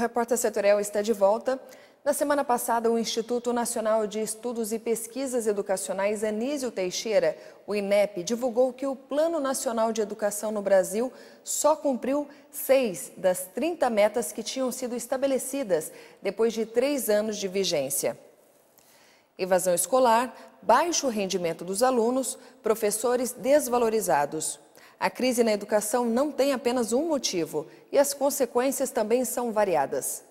Repórter Setorial está de volta. Na semana passada, o Instituto Nacional de Estudos e Pesquisas Educacionais Anísio Teixeira, o INEP, divulgou que o Plano Nacional de Educação no Brasil só cumpriu 6 das 30 metas que tinham sido estabelecidas depois de 3 anos de vigência. Evasão escolar, baixo rendimento dos alunos, professores desvalorizados. A crise na educação não tem apenas um motivo e as consequências também são variadas.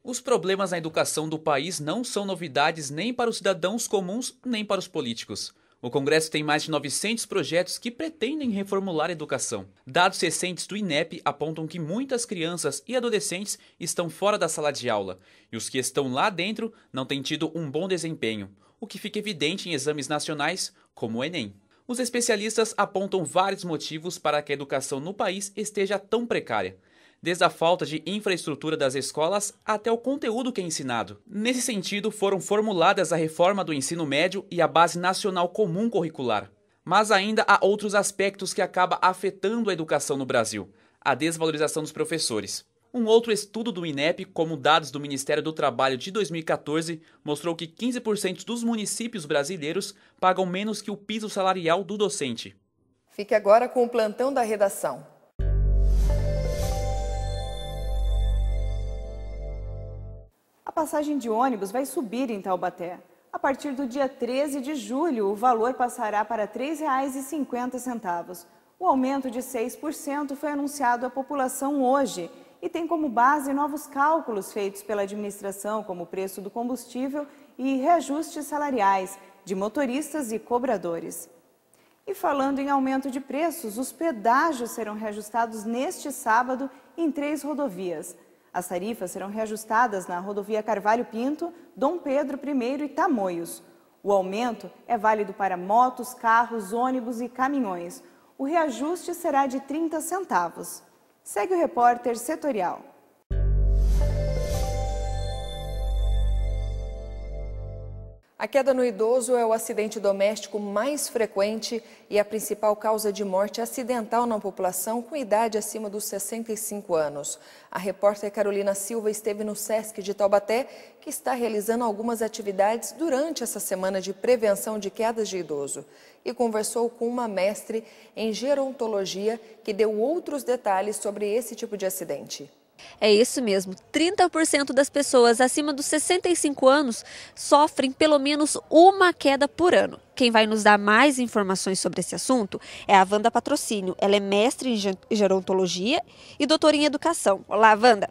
Os problemas na educação do país não são novidades nem para os cidadãos comuns, nem para os políticos. O Congresso tem mais de 900 projetos que pretendem reformular a educação. Dados recentes do INEP apontam que muitas crianças e adolescentes estão fora da sala de aula, e os que estão lá dentro não têm tido um bom desempenho, o que fica evidente em exames nacionais como o Enem. Os especialistas apontam vários motivos para que a educação no país esteja tão precária, desde a falta de infraestrutura das escolas até o conteúdo que é ensinado. Nesse sentido, foram formuladas a reforma do ensino médio e a Base Nacional Comum Curricular. Mas ainda há outros aspectos que acabam afetando a educação no Brasil: a desvalorização dos professores. Um outro estudo do INEP, como dados do Ministério do Trabalho de 2014, mostrou que 15% dos municípios brasileiros pagam menos que o piso salarial do docente. Fique agora com o plantão da redação. A passagem de ônibus vai subir em Taubaté. A partir do dia 13 de julho, o valor passará para R$ 3,50. O aumento de 6% foi anunciado à população hoje e tem como base novos cálculos feitos pela administração, como o preço do combustível e reajustes salariais de motoristas e cobradores. E falando em aumento de preços, os pedágios serão reajustados neste sábado em 3 rodovias. As tarifas serão reajustadas na rodovia Carvalho Pinto, Dom Pedro I e Tamoios. O aumento é válido para motos, carros, ônibus e caminhões. O reajuste será de 30 centavos. Segue o repórter setorial. A queda no idoso é o acidente doméstico mais frequente e a principal causa de morte acidental na população com idade acima dos 65 anos. A repórter Carolina Silva esteve no SESC de Taubaté, que está realizando algumas atividades durante essa semana de prevenção de quedas de idoso, e conversou com uma mestre em gerontologia que deu outros detalhes sobre esse tipo de acidente. É isso mesmo, 30% das pessoas acima dos 65 anos sofrem pelo menos uma queda por ano. Quem vai nos dar mais informações sobre esse assunto é a Wanda Patrocínio. Ela é mestre em gerontologia e doutora em educação. Olá, Wanda.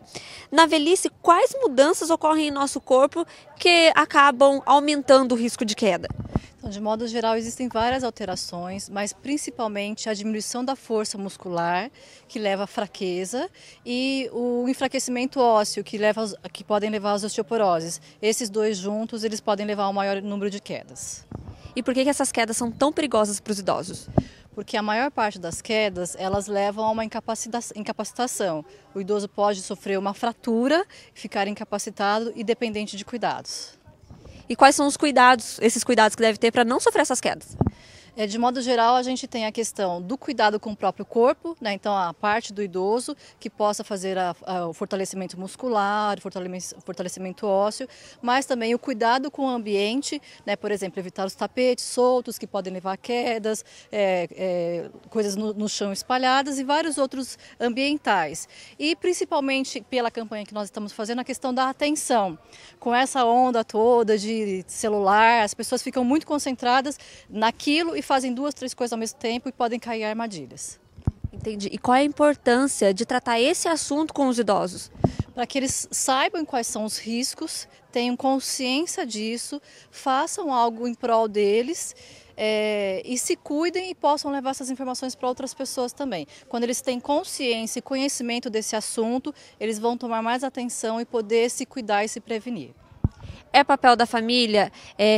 Na velhice, quais mudanças ocorrem em nosso corpo que acabam aumentando o risco de queda? Então, de modo geral, existem várias alterações, mas principalmente a diminuição da força muscular, que leva à fraqueza, e o enfraquecimento ósseo, que podem levar às osteoporoses. Esses dois juntos, eles podem levar ao maior número de quedas. E por que essas quedas são tão perigosas para os idosos? Porque a maior parte das quedas, elas levam a uma incapacitação. O idoso pode sofrer uma fratura, ficar incapacitado e dependente de cuidados. E quais são esses cuidados que deve ter para não sofrer essas quedas? De modo geral, a gente tem a questão do cuidado com o próprio corpo, né? Então a parte do idoso que possa fazer o fortalecimento muscular, o fortalecimento ósseo, mas também o cuidado com o ambiente, né? Por exemplo, evitar os tapetes soltos que podem levar a quedas, coisas no chão espalhadas e vários outros ambientais. E principalmente pela campanha que nós estamos fazendo, a questão da atenção. Com essa onda toda de celular, as pessoas ficam muito concentradas naquilo e fazem 2, 3 coisas ao mesmo tempo e podem cair em armadilhas. Entendi. E qual é a importância de tratar esse assunto com os idosos? Para que eles saibam quais são os riscos, tenham consciência disso, façam algo em prol deles e se cuidem e possam levar essas informações para outras pessoas também. Quando eles têm consciência e conhecimento desse assunto, eles vão tomar mais atenção e poder se cuidar e se prevenir. É papel da família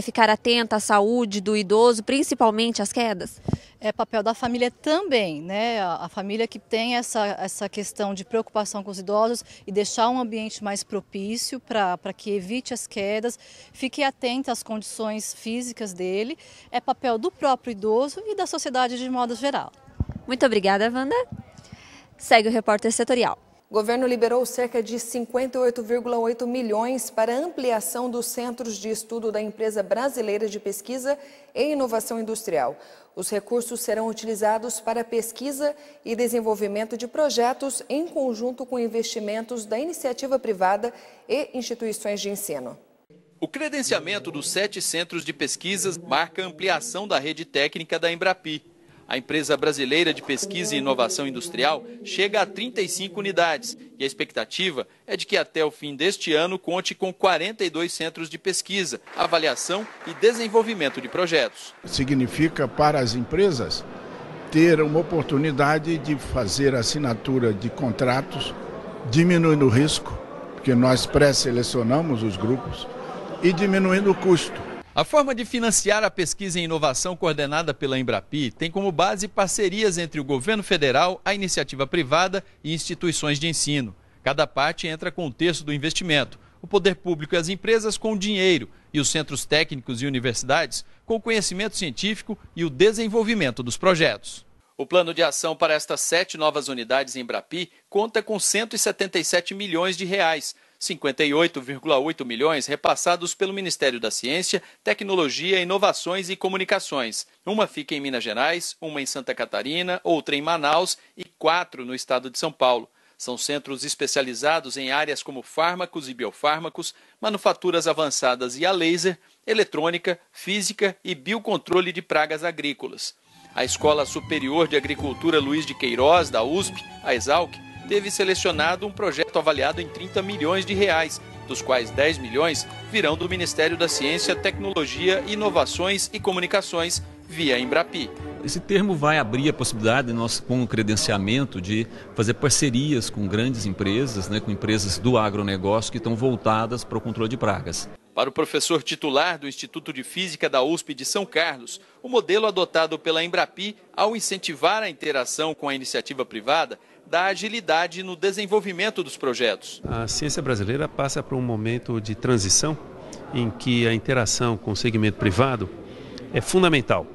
ficar atenta à saúde do idoso, principalmente às quedas? É papel da família também, né? A família que tem essa questão de preocupação com os idosos e deixar um ambiente mais propício para que evite as quedas, fique atenta às condições físicas dele. É papel do próprio idoso e da sociedade de modo geral. Muito obrigada, Wanda. Segue o repórter setorial. O governo liberou cerca de 58,8 milhões para ampliação dos centros de estudo da empresa brasileira de pesquisa e inovação industrial. Os recursos serão utilizados para pesquisa e desenvolvimento de projetos em conjunto com investimentos da iniciativa privada e instituições de ensino. O credenciamento dos 7 centros de pesquisas marca a ampliação da rede técnica da Embrapi. A empresa brasileira de pesquisa e inovação industrial chega a 35 unidades e a expectativa é de que até o fim deste ano conte com 42 centros de pesquisa, avaliação e desenvolvimento de projetos. Significa para as empresas ter uma oportunidade de fazer assinatura de contratos, diminuindo o risco, porque nós pré-selecionamos os grupos, e diminuindo o custo. A forma de financiar a pesquisa em inovação coordenada pela Embrapi tem como base parcerias entre o governo federal, a iniciativa privada e instituições de ensino. Cada parte entra com um terço do investimento, o poder público e as empresas com o dinheiro e os centros técnicos e universidades com o conhecimento científico e o desenvolvimento dos projetos. O plano de ação para estas 7 novas unidades Embrapi conta com 177 milhões de reais. 58,8 milhões repassados pelo Ministério da Ciência, Tecnologia, Inovações e Comunicações. Uma fica em Minas Gerais, uma em Santa Catarina, outra em Manaus e 4 no estado de São Paulo. São centros especializados em áreas como fármacos e biofármacos, manufaturas avançadas e a laser, eletrônica, física e biocontrole de pragas agrícolas. A Escola Superior de Agricultura Luiz de Queiroz, da USP, a ESALC, teve selecionado um projeto avaliado em 30 milhões de reais, dos quais 10 milhões virão do Ministério da Ciência, Tecnologia, Inovações e Comunicações, via Embrapi. Esse termo vai abrir a possibilidade de nós, com o credenciamento, de fazer parcerias com grandes empresas, com empresas do agronegócio que estão voltadas para o controle de pragas. Para o professor titular do Instituto de Física da USP de São Carlos, o modelo adotado pela Embrapi, ao incentivar a interação com a iniciativa privada, dá agilidade no desenvolvimento dos projetos. A ciência brasileira passa por um momento de transição em que a interação com o segmento privado é fundamental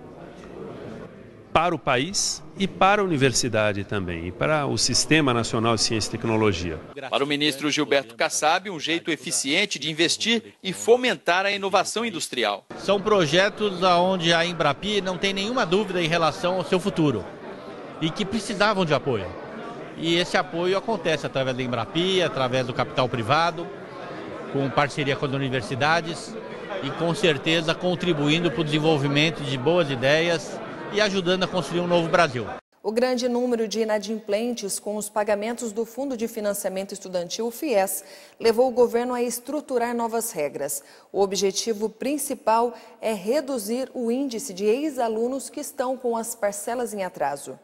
para o país e para a universidade também, e para o Sistema Nacional de Ciência e Tecnologia. Para o ministro Gilberto Kassab, um jeito eficiente de investir e fomentar a inovação industrial. São projetos onde a Embrapi não tem nenhuma dúvida em relação ao seu futuro e que precisavam de apoio. E esse apoio acontece através da Embrapi, através do capital privado, com parceria com as universidades e com certeza contribuindo para o desenvolvimento de boas ideias e ajudando a construir um novo Brasil. O grande número de inadimplentes com os pagamentos do Fundo de Financiamento Estudantil, FIES, levou o governo a estruturar novas regras. O objetivo principal é reduzir o índice de ex-alunos que estão com as parcelas em atraso.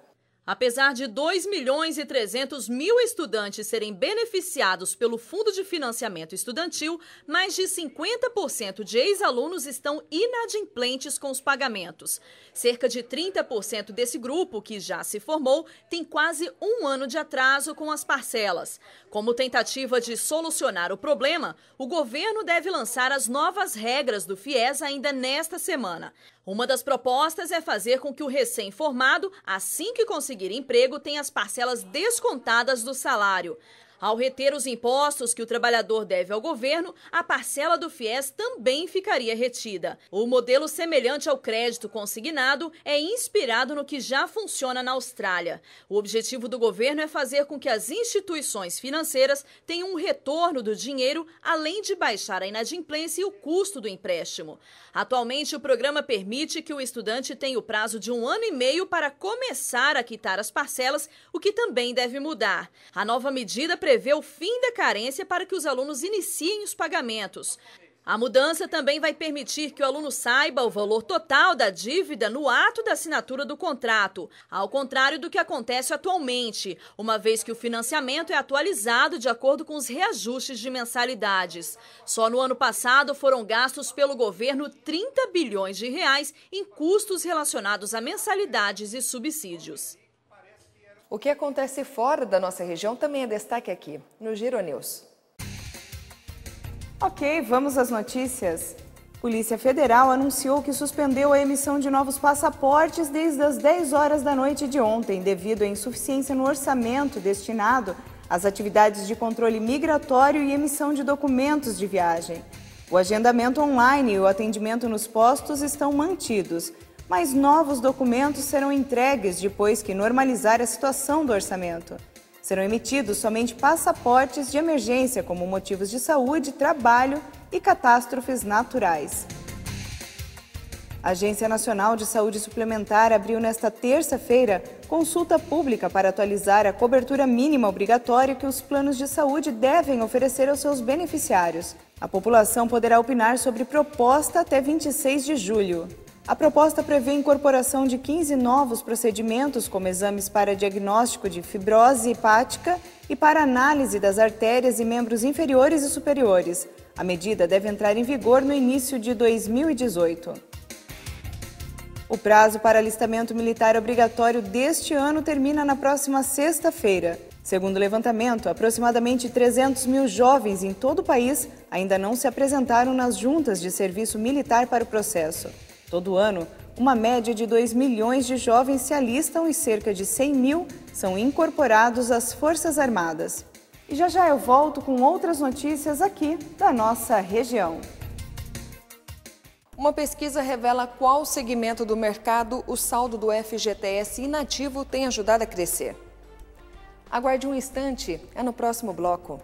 Apesar de 2.300.000 estudantes serem beneficiados pelo Fundo de Financiamento Estudantil, mais de 50% de ex-alunos estão inadimplentes com os pagamentos. Cerca de 30% desse grupo, que já se formou, tem quase um ano de atraso com as parcelas. Como tentativa de solucionar o problema, o governo deve lançar as novas regras do FIES ainda nesta semana. Uma das propostas é fazer com que o recém-formado, assim que conseguir emprego, tenha as parcelas descontadas do salário. Ao reter os impostos que o trabalhador deve ao governo, a parcela do FIES também ficaria retida. O modelo semelhante ao crédito consignado é inspirado no que já funciona na Austrália. O objetivo do governo é fazer com que as instituições financeiras tenham um retorno do dinheiro, além de baixar a inadimplência e o custo do empréstimo. Atualmente, o programa permite que o estudante tenha o prazo de 1 ano e meio para começar a quitar as parcelas, o que também deve mudar. A nova medida prevê o fim da carência para que os alunos iniciem os pagamentos. A mudança também vai permitir que o aluno saiba o valor total da dívida no ato da assinatura do contrato, ao contrário do que acontece atualmente, uma vez que o financiamento é atualizado de acordo com os reajustes de mensalidades. Só no ano passado foram gastos pelo governo 30 bilhões de reais em custos relacionados a mensalidades e subsídios. O que acontece fora da nossa região também é destaque aqui, no Giro News. Ok, vamos às notícias. Polícia Federal anunciou que suspendeu a emissão de novos passaportes desde as 10 horas da noite de ontem, devido à insuficiência no orçamento destinado as atividades de controle migratório e emissão de documentos de viagem. O agendamento online e o atendimento nos postos estão mantidos, mas novos documentos serão entregues depois que normalizar a situação do orçamento. Serão emitidos somente passaportes de emergência como motivos de saúde, trabalho e catástrofes naturais. A Agência Nacional de Saúde Suplementar abriu nesta terça-feira consulta pública para atualizar a cobertura mínima obrigatória que os planos de saúde devem oferecer aos seus beneficiários. A população poderá opinar sobre proposta até 26 de julho. A proposta prevê a incorporação de 15 novos procedimentos, como exames para diagnóstico de fibrose hepática e para análise das artérias e membros inferiores e superiores. A medida deve entrar em vigor no início de 2018. O prazo para alistamento militar obrigatório deste ano termina na próxima sexta-feira. Segundo o levantamento, aproximadamente 300 mil jovens em todo o país ainda não se apresentaram nas juntas de serviço militar para o processo. Todo ano, uma média de 2 milhões de jovens se alistam e cerca de 100 mil são incorporados às Forças Armadas. E já eu volto com outras notícias aqui da nossa região. Uma pesquisa revela qual segmento do mercado o saldo do FGTS inativo tem ajudado a crescer. Aguarde um instante, é no próximo bloco.